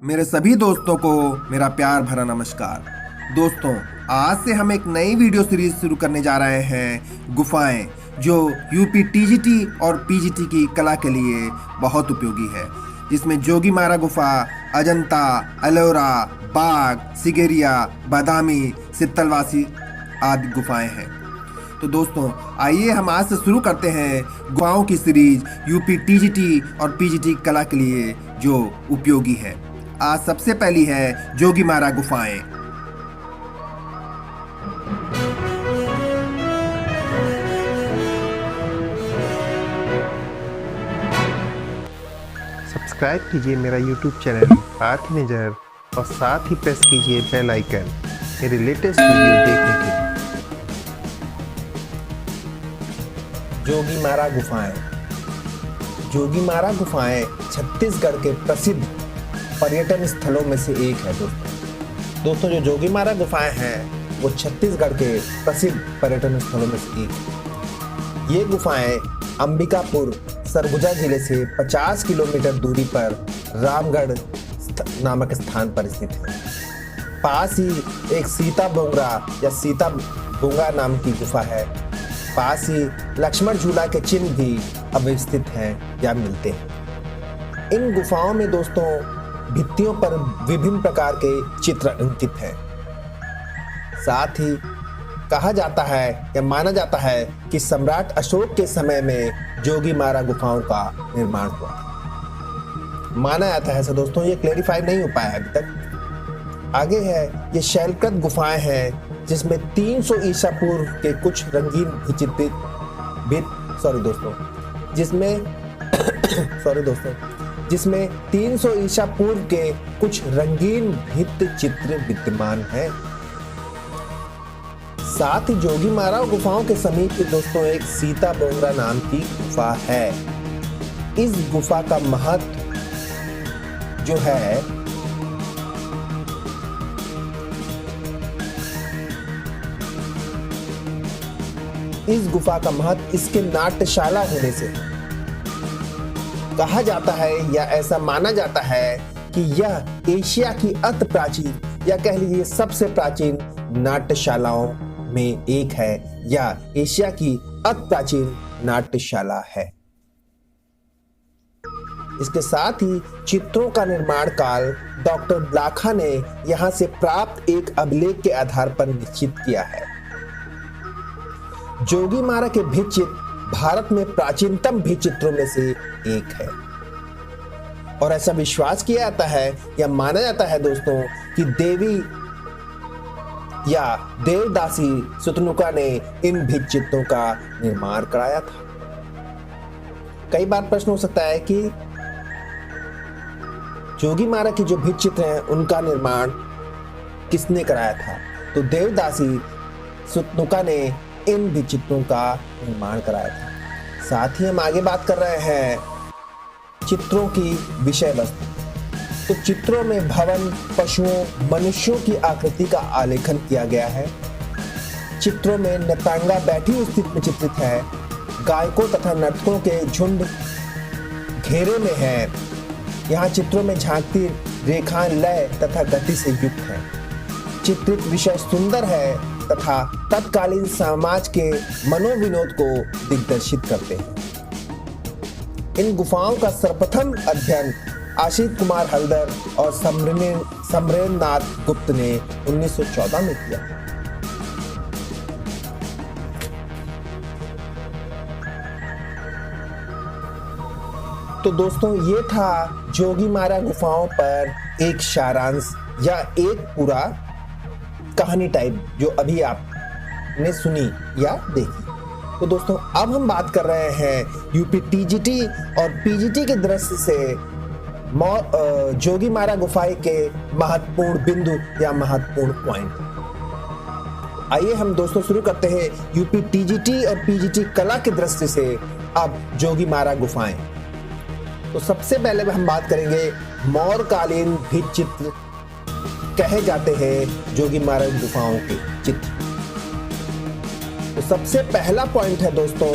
मेरे सभी दोस्तों को मेरा प्यार भरा नमस्कार। दोस्तों, आज से हम एक नई वीडियो सीरीज शुरू करने जा रहे हैं, गुफाएं, जो यूपी टीजीटी और पीजीटी की कला के लिए बहुत उपयोगी है, जिसमें जोगीमारा गुफा, अजंता, एलोरा, बाग, सिगेरिया, बादामी, सित्तलवासी आदि गुफाएं हैं। तो दोस्तों, आइए हम आज से शुरू करते हैं गुफाओं की सीरीज यूपी टीजीटी और पीजीटी कला के लिए जो उपयोगी है। आज सबसे पहली है जोगीमारा गुफाएं। सब्सक्राइब कीजिए मेरा YouTube चैनल आर की नज़र और साथ ही प्रेस कीजिए बेल आइकन मेरे लेटेस्ट वीडियो देखने के लिए। जोगीमारा गुफाएं। जोगीमारा गुफाएं छत्तीसगढ़ के प्रसिद्ध पर्यटन स्थलों में से एक है। दोस्तों, जो जोगीमारा गुफाएं हैं वो छत्तीसगढ़ के प्रसिद्ध पर्यटन स्थलों में से एक है। ये गुफाएं अंबिकापुर, सरगुजा जिले से 50 किलोमीटर दूरी पर रामगढ़ नामक स्थान पर स्थित है। पास ही एक सीता बोंगरा या सीता बोंगा नाम की गुफा है। पास ही लक्ष्मण झूला के चिन्ह भी अवस्थित हैं या मिलते हैं। इन गुफाओं में दोस्तों भित्तियों पर विभिन्न प्रकार के चित्र अंकित हैं। साथ ही कहा जाता है या माना जाता है कि सम्राट अशोक के समय में जोगीमारा गुफाओं का निर्माण हुआ। माना जाता है। दोस्तों, ये क्लेरिफाई नहीं हो पाया है अभी तक। आगे है ये शैलकृत गुफाएं हैं, जिसमें 300 ईसा पूर्व के कुछ रंगीन जिसमें 300 ईसा पूर्व के कुछ रंगीन भित्ति चित्र विद्यमान हैं। साथ ही जोगीमारा गुफाओं के समीप दोस्तों एक सीता बोंगरा नाम की गुफा है। इस गुफा का महत्व जो है इसके नाट्यशाला होने से कहा जाता है या ऐसा माना जाता है कि यह एशिया की अति प्राचीन या कह लीजिए सबसे प्राचीन नाट्यशालाओं में एक है या एशिया की अति प्राचीन नाट्यशाला है। इसके साथ ही चित्रों का निर्माण काल डॉक्टर ब्लाखा ने यहां से प्राप्त एक अभिलेख के आधार पर निश्चित किया है। जोगीमारा के भित्ति चित्र भारत में प्राचीनतम भित्ति चित्रों में से एक है और ऐसा विश्वास किया जाता है या माना जाता है दोस्तों कि देवी या देवदासी सुतनुका ने इन भित्ति चित्रों का निर्माण कराया था। कई बार प्रश्न हो सकता है कि जोगीमारा की जो भित्ति चित्र हैं उनका निर्माण किसने कराया था? तो देवदासी सुतनुका ने इन भित्ति चित्रों का निर्माण कराया था। साथ ही हम आगे बात कर रहे हैं चित्रों की विषय वस्तु। तो चित्रों में भवन, पशुओं, मनुष्यों की आकृति का आलेखन किया गया है। चित्रों में नृत्यांगा बैठी हुई स्थिति में चित्रित है। गायकों तथा नर्तकों के झुंड घेरे में है। यहाँ चित्रों में झांकती रेखाएं लय तथा गति से युक्त हैं। चित्रित विषय सुंदर है तथा तत्कालीन समाज के मनोविनोद को दिग्दर्शित करते हैं। इन गुफाओं का सर्वप्रथम अध्ययन आशीष कुमार हल्दर और समरेंद्रनाथ गुप्त ने 1914 में किया। तो दोस्तों, ये था जोगीमारा गुफाओं पर एक सारांश या एक पूरा कहानी टाइप जो अभी आपने सुनी या देखी। तो दोस्तों, अब हम बात कर रहे हैं यूपी टीजीटी और पीजीटी के दृष्टि से जोगीमारा गुफाएं के महत्वपूर्ण बिंदु या महत्वपूर्ण पॉइंट। आइए हम दोस्तों शुरू करते हैं यूपी टीजीटी और पीजीटी कला की दृष्टि से अब जोगीमारा गुफाएं। तो सबसे पहले हम बात करेंगे मौर्यकालीन भित्ति चित्र कहे जाते हैं जोगीमारा गुफाओं के चित्र। तो सबसे पहला पॉइंट है दोस्तों,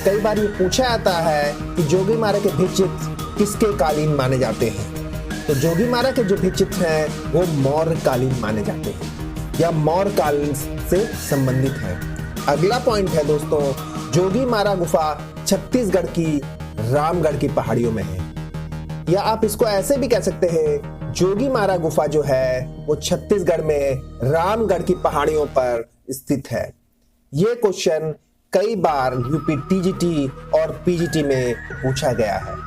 कई बार ये पूछा जाता है कि जोगीमारा के भित्ति चित्र किसके कालीन माने जाते हैं। तो जोगीमारा के जो भी चित्र हैं वो मौर्यकालीन माने जाते हैं या मौर्य काल से संबंधित हैं। अगला पॉइंट है दोस्तों, जोगीमारा गुफा छत्तीसगढ़ की रामगढ़ की पहाड़ियों में है, या आप इसको ऐसे भी कह सकते हैं, जोगीमारा गुफा जो है वो छत्तीसगढ़ में रामगढ़ की पहाड़ियों पर स्थित है। ये क्वेश्चन कई बार यूपी टीजीटी और पीजीटी में पूछा गया है।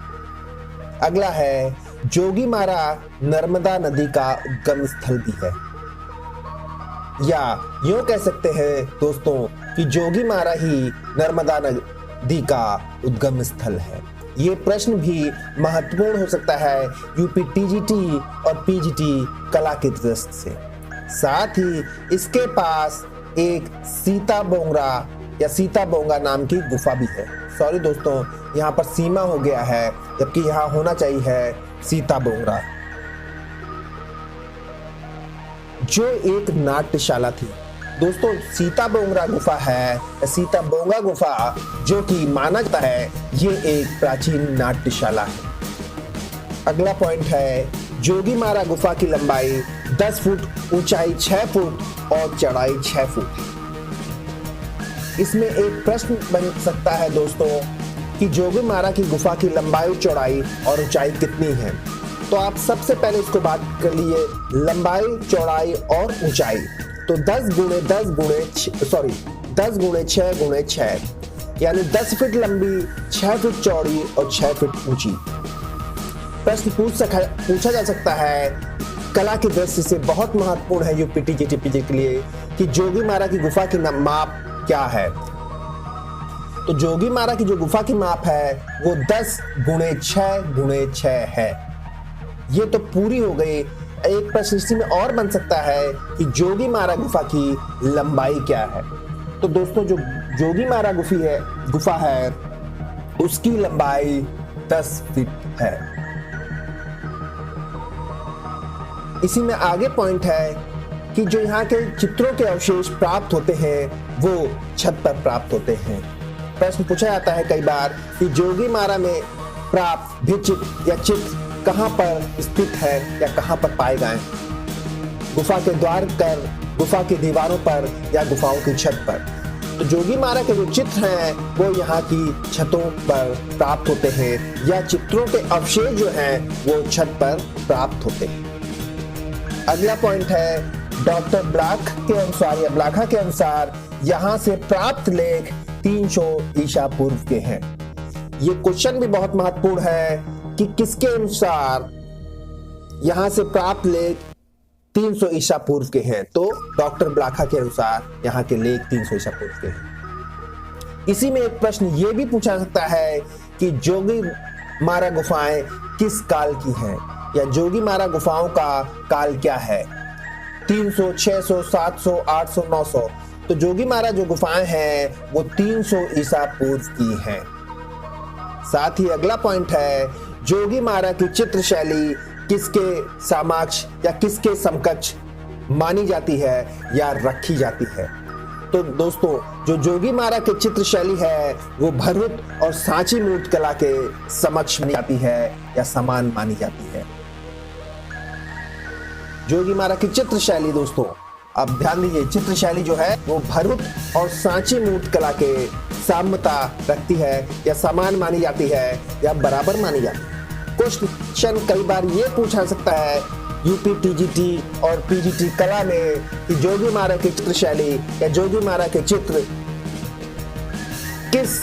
अगला है, जोगीमारा नर्मदा नदी का उद्गम स्थल भी है, या यूं कह सकते हैं दोस्तों कि जोगीमारा ही नर्मदा नदी का उद्गम स्थल है। ये प्रश्न भी महत्वपूर्ण हो सकता है यूपी टीजीटी और पीजीटी कला की दृष्टि से। साथ ही इसके पास एक सीता बोंगरा या सीता बोंगा नाम की गुफा भी है। सॉरी दोस्तों, यहाँ पर सीमा हो गया है, जबकि यहाँ होना चाहिए है सीता बोंगरा, जो एक नाट्यशाला थी। दोस्तों सीता बोंगरा गुफा है, सीता बोंगा गुफा, जो कि माना जाता है ये एक प्राचीन नाट्यशाला है। अगला पॉइंट है, जोगीमारा गुफा की लंबाई 10 फुट, ऊंचाई 6 फुट और चौड़ाई 6 फुट है। इसमें एक प्रश्न बन सकता है दोस्तों कि जोगीमारा की गुफा की लंबाई, चौड़ाई और ऊंचाई कितनी है। तो आप सबसे पहले इसको बात कर लिए लंबाई, चौड़ाई और ऊंचाई। तो 10 गुणे 6 गुणे 6 यानी 10 फीट लंबी, 6 फीट चौड़ी और 6 फीट ऊंची। प्रश्न पूछा जा सकता है, कला की दृष्टि से बहुत महत्वपूर्ण है यूपी टीजीटी के लिए, कि जोगीमारा की गुफा की माप क्या है। तो जोगीमारा की जो गुफा की माप है वो 10 गुणे 6 गुणे 6 है। ये तो पूरी हो गई। एक प्रश्न इसी में और बन सकता है कि जोगीमारा गुफा की लंबाई क्या है। तो दोस्तों जो जोगीमारा गुफा है उसकी लंबाई 10 फीट है। इसी में आगे पॉइंट है कि जो यहाँ के चित्रों के अवशेष प्राप्त होते हैं वो छत पर प्राप्त होते हैं। प्रश्न पूछा जाता है कई बार कि जोगीमारा में प्राप्त भी चित्र या चित्र कहाँ पर स्थित है या कहाँ पर पाए गए, गुफा के द्वार पर, गुफा की दीवारों पर या गुफाओं की छत पर। तो जोगीमारा के जो चित्र हैं वो यहाँ की छतों पर प्राप्त होते हैं, या चित्रों के अवशेष जो हैं वो छत पर प्राप्त होते हैं। अगला पॉइंट है, डॉक्टर ब्लाखा के अनुसार यहाँ से प्राप्त लेख 300 ईसा पूर्व के हैं। ये क्वेश्चन भी बहुत महत्वपूर्ण है कि किसके अनुसार यहाँ से प्राप्त लेख 300 ईसा पूर्व के हैं। तो डॉक्टर ब्लाखा के अनुसार यहाँ के लेख 300 ईसा पूर्व के हैं। इसी में एक प्रश्न ये भी पूछा सकता है कि जोगीमारा गुफाएं किस काल की हैं, या जोगीमारा गुफाओं का काल क्या है, 300, 600, 700, 800, 900। तो जोगीमारा जो गुफाएं हैं वो 300 ईसा पूर्व की हैं। साथ ही अगला पॉइंट है, जोगीमारा की चित्र शैली किसके समक्ष या किसके समकक्ष मानी जाती है या रखी जाती है। तो दोस्तों जो जोगीमारा की चित्र शैली है वो भरहुत और सांची मूर्ति कला के समक्ष मानी जाती है या समान मानी जाती है। जोगीमारा की चित्र शैली दोस्तों, अब ध्यान दीजिए, चित्र शैली जो है वो भरहुत और सांची मूर्ति कला के साम्यता रखती है या समान मानी जाती है या बराबर मानी जाती है। क्वेश्चन कई बार ये पूछा सकता है यूपी टीजीटी और पीजीटी कला में कि जोगीमारा की चित्र शैली या जोगीमारा के चित्र किस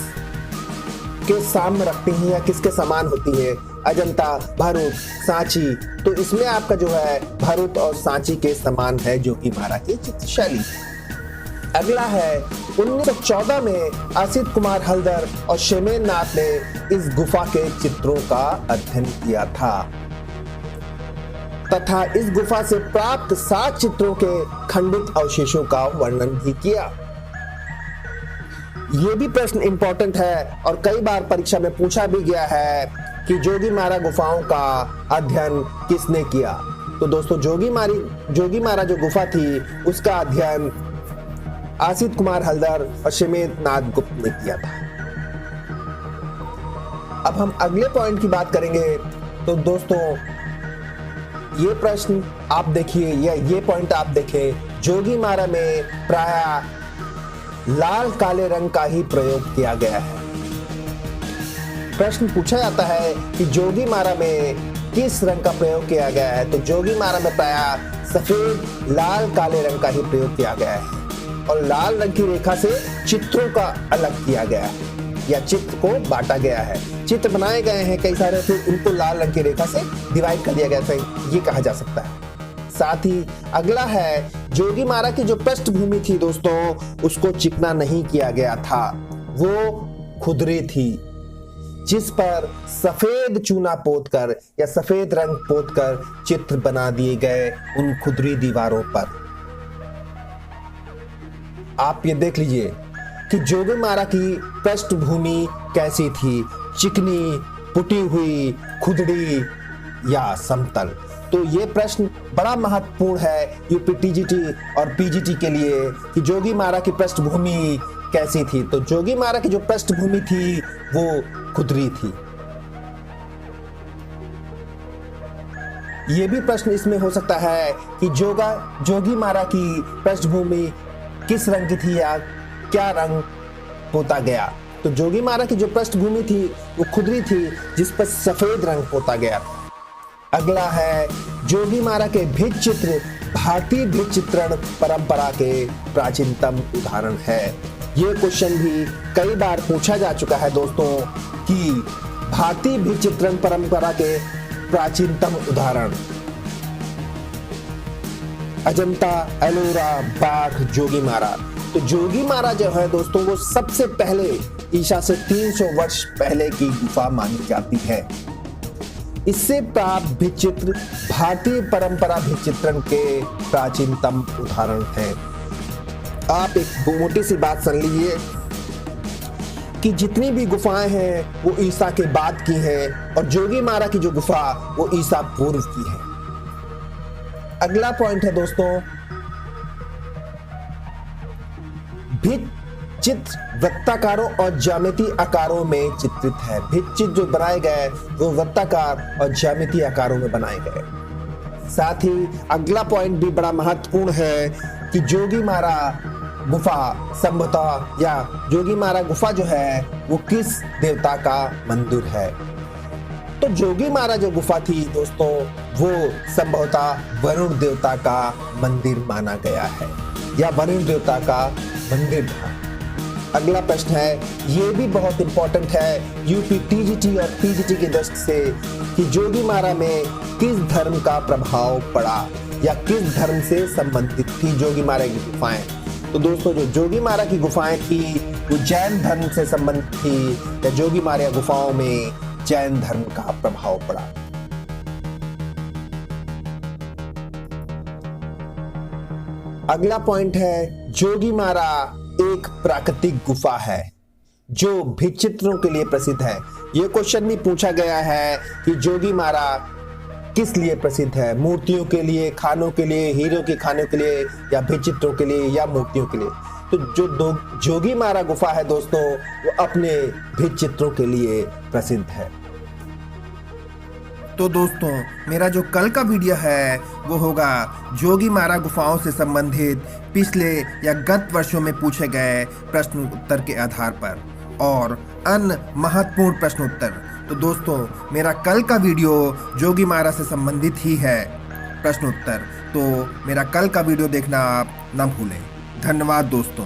के साम्य रखती हैं या किसके समान होती है, अजंता, भरहुत, सांची। तो इसमें आपका जो है भरहुत और सांची के समान है जोगीमारा की चित्र शैली। अगला है, 1914 में असित कुमार हल्दर और शेमेन नाथ ने इस गुफा के चित्रों का अध्ययन किया था तथा इस गुफा से प्राप्त 7 चित्रों के खंडित अवशेषों का वर्णन भी किया। यह भी प्रश्न इंपॉर्टेंट है और कई बार परीक्षा में पूछा भी गया है कि जोगीमारा गुफाओं का अध्ययन किसने किया। तो दोस्तों जोगीमारा जो गुफा थी उसका अध्ययन असित कुमार हल्दर और शेमेन नाथ गुप्त ने किया था। अब हम अगले पॉइंट की बात करेंगे। तो दोस्तों ये प्रश्न आप देखिए या ये पॉइंट आप देखें, जोगीमारा में प्राय लाल काले रंग का ही प्रयोग किया गया है। प्रश्न पूछा जाता है कि जोगीमारा में किस रंग का प्रयोग किया गया है, तो जोगीमारा में प्राय सफेद लाल काले रंग का ही प्रयोग किया गया है और लाल रंग की रेखा से चित्रों का अलग किया गया है या चित्र को बांटा गया है। चित्र बनाए गए हैं कई सारे, फिर उनको लाल रंग की रेखा से डिवाइड कर दिया गया था, ये कहा जा सकता है। साथ ही अगला है, जोगीमारा की जो पृष्ठभूमि थी दोस्तों, उसको चिकना नहीं किया गया था, वो खुदरी थी जिस पर सफेद चूना पोतकर या सफेद रंग पोतकर चित्र बना दिए गए उन खुदरी दीवारों पर। आप ये देख लीजिए कि जोगीमारा की पृष्ठभूमि कैसी थी, चिकनी, पुटी हुई, खुदड़ी या समतल। तो ये प्रश्न बड़ा महत्वपूर्ण है यूपीटीजीटी और पीजीटी के लिए कि जोगीमारा की पृष्ठभूमि कैसी थी। तो जोगीमारा की जो पृष्ठभूमि थी वो खुदरी थी। ये भी प्रश्न इसमें हो सकता है कि जोगीमारा की पृष्ठभूमि किस रंग की थी या क्या रंग पोता गया। तो जोगीमारा की जो पृष्ठभूमि थी वो खुदरी थी जिस पर सफेद रंग पोता गया। अगला है, जोगीमारा के भित्ति चित्र भारतीय भित्ति चित्रण परंपरा के प्राचीनतम उदाहरण है। ये क्वेश्चन भी कई बार पूछा जा चुका है दोस्तों कि भारतीय भित्ति चित्रण परंपरा के प्राचीनतम उदाहरण अजंता, एलोरा, बाघ, जोगीमारा। तो जोगीमारा जो है दोस्तों वो सबसे पहले ईसा से 300 वर्ष पहले की गुफा मानी जाती है। इससे प्राप्त भित्ति चित्र भारतीय परंपरा भित्ति चित्रण के प्राचीनतम उदाहरण है। आप एक मोटी सी बात सुन लीजिए कि जितनी भी गुफाएं हैं वो ईसा के बाद की हैं और जोगीमारा की जो गुफा वो ईसा पूर्व की है। अगला पॉइंट है दोस्तों, भित्ति चित्र वृत्ताकारों और ज्यामितीय आकारों में चित्रित है। भित्ति चित्र जो बनाए गए वो वृत्ताकार और ज्यामितीय आकारों में बनाए गए। साथ ही अगला पॉइंट भी बड़ा महत्वपूर्ण है कि जोगीमारा गुफा संभवतः या जोगीमारा गुफा जो है वो किस देवता का मंदिर है। तो जोगीमारा जो गुफा थी दोस्तों वो संभवतः वरुण देवता का मंदिर माना गया है या वरुण देवता का मंदिर था। अगला प्रश्न है, ये भी बहुत इंपॉर्टेंट है यूपीटीजीटी और पीजीटी की दृष्टि से कि जोगीमारा में किस धर्म का प्रभाव पड़ा या किस धर्म से संबंधित थी जोगीमारा की गुफाएं। तो दोस्तों जो जोगीमारा की गुफाएं थी वो जैन धर्म से संबंधित थी या जोगीमारा गुफाओं में जैन धर्म का प्रभाव पड़ा। अगला पॉइंट है, जोगीमारा एक प्राकृतिक गुफा है जो भित्ति चित्रों के लिए प्रसिद्ध है। यह क्वेश्चन भी पूछा गया है कि जोगीमारा किस लिए प्रसिद्ध है, मूर्तियों के लिए, खानों के लिए, हीरो के खानों के लिए या भित्ति चित्रों के लिए या मूर्तियों के लिए। तो जो जोगीमारा गुफा है दोस्तों वो अपने भित्ति चित्रों के लिए प्रसिद्ध है। तो दोस्तों मेरा जो कल का वीडियो है वो होगा जोगीमारा गुफाओं से संबंधित पिछले या गत वर्षों में पूछे गए प्रश्न उत्तर के आधार पर और अन्य महत्वपूर्ण प्रश्न उत्तर। तो दोस्तों मेरा कल का वीडियो जोगीमारा से संबंधित ही है प्रश्न उत्तर, तो मेरा कल का वीडियो देखना आप ना भूलें। धन्यवाद दोस्तों।